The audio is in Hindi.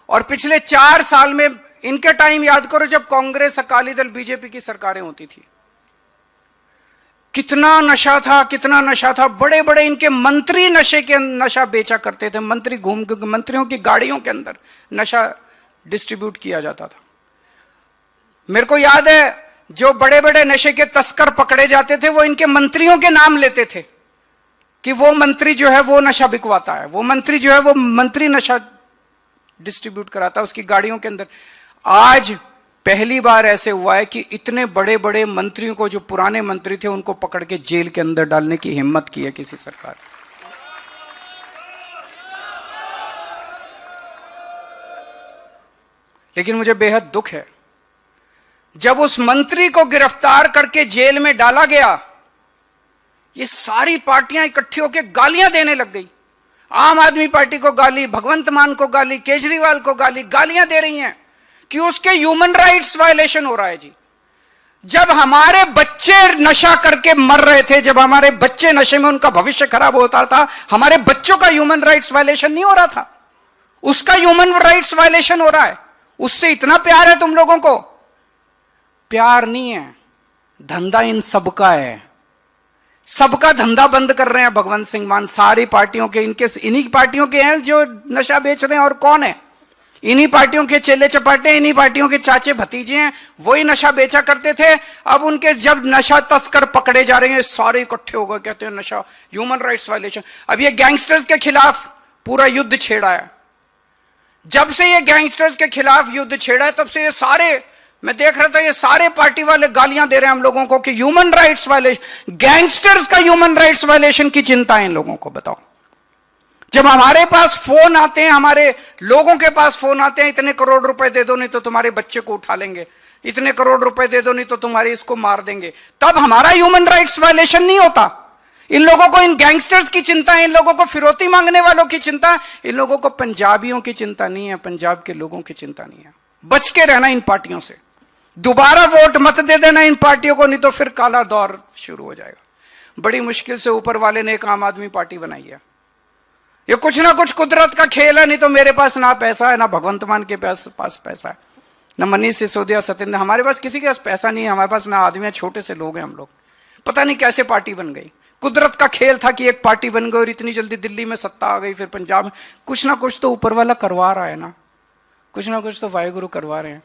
और पिछले 4 साल में इनके टाइम याद करो जब कांग्रेस, अकाली दल, बीजेपी की सरकारें होती थी, कितना नशा था, कितना नशा था। बड़े बड़े इनके मंत्री नशा बेचा करते थे। मंत्री मंत्रियों की गाड़ियों के अंदर नशा डिस्ट्रीब्यूट किया जाता था। मेरे को याद है जो बड़े बड़े नशे के तस्कर पकड़े जाते थे वो इनके मंत्रियों के नाम लेते थे कि वो मंत्री जो है वो नशा बिकवाता है, वो मंत्री जो है वो मंत्री नशा डिस्ट्रीब्यूट कराता है उसकी गाड़ियों के अंदर। आज पहली बार ऐसे हुआ है कि इतने बड़े बड़े मंत्रियों को, जो पुराने मंत्री थे, उनको पकड़ के जेल के अंदर डालने की हिम्मत की है किसी सरकार। लेकिन मुझे बेहद दुख है जब उस मंत्री को गिरफ्तार करके जेल में डाला गया, ये सारी पार्टियां इकट्ठी होकर गालियां देने लग गई। आम आदमी पार्टी को गाली, भगवंत मान को गाली, केजरीवाल को गाली, गालियां दे रही हैं कि उसके ह्यूमन राइट्स वायलेशन हो रहा है। जी, जब हमारे बच्चे नशा करके मर रहे थे, जब हमारे बच्चे नशे में उनका भविष्य खराब होता था, हमारे बच्चों का ह्यूमन राइट्स वायलेशन नहीं हो रहा था, उसका ह्यूमन राइट्स वायलेशन हो रहा है। उससे इतना प्यार है तुम लोगों को? प्यार नहीं है, धंधा इन सबका है। सबका धंधा बंद कर रहे हैं भगवंत सिंह मान। सारी पार्टियों के, इन्हीं पार्टियों के हैं जो नशा बेच रहे हैं। और कौन है? इन्हीं पार्टियों के चेले चपाटे, इन्हीं पार्टियों के चाचे भतीजे हैं, वही नशा बेचा करते थे। अब उनके जब नशा तस्कर पकड़े जा रहे हैं, सारे इकट्ठे हो गए, कहते हैं नशा ह्यूमन राइट्स वायलेशन। अब ये गैंगस्टर्स के खिलाफ पूरा युद्ध छेड़ा है। जब से ये गैंगस्टर्स के खिलाफ युद्ध छेड़ा है तब से ये सारे, मैं देख रहा था, ये सारे पार्टी वाले गालियां दे रहे हैं हम लोगों को कि ह्यूमन राइट्स वायलेशन। गैंगस्टर्स का ह्यूमन राइट्स वायलेशन की चिंता है इन लोगों को। बताओ, जब हमारे पास फोन आते हैं, हमारे लोगों के पास फोन आते हैं, इतने करोड़ रुपए दे दो नहीं तो तुम्हारे बच्चे को उठा लेंगे, इतने करोड़ रुपए दे दो नहीं तो तुम्हारे इसको मार देंगे, तब हमारा ह्यूमन राइट्स वायलेशन नहीं होता। इन लोगों को इन गैंगस्टर्स की चिंता है, इन लोगों को फिरौती मांगने वालों की चिंता है, इन लोगों को पंजाबियों की चिंता नहीं है, पंजाब के लोगों की चिंता नहीं है। बच के रहना इन पार्टियों से। दोबारा वोट मत दे देना इन पार्टियों को, नहीं तो फिर काला दौर शुरू हो जाएगा। बड़ी मुश्किल से ऊपर वाले ने एक आम आदमी पार्टी बनाई है। ये कुछ ना कुछ कुदरत का खेल है। नहीं तो मेरे पास ना पैसा है, ना भगवंत मान के पास पैसा है, ना मनीष सिसोदिया, सत्येंद्र, हमारे पास किसी के पास पैसा नहीं है, हमारे पास ना आदमी है, छोटे से लोग हैं हम लोग। पता नहीं कैसे पार्टी बन गई। कुदरत का खेल था कि एक पार्टी बन गई और इतनी जल्दी दिल्ली में सत्ता आ गई, फिर पंजाब में। कुछ ना कुछ तो ऊपर वाला करवा रहा है ना, कुछ ना कुछ तो वाहेगुरु करवा रहे हैं।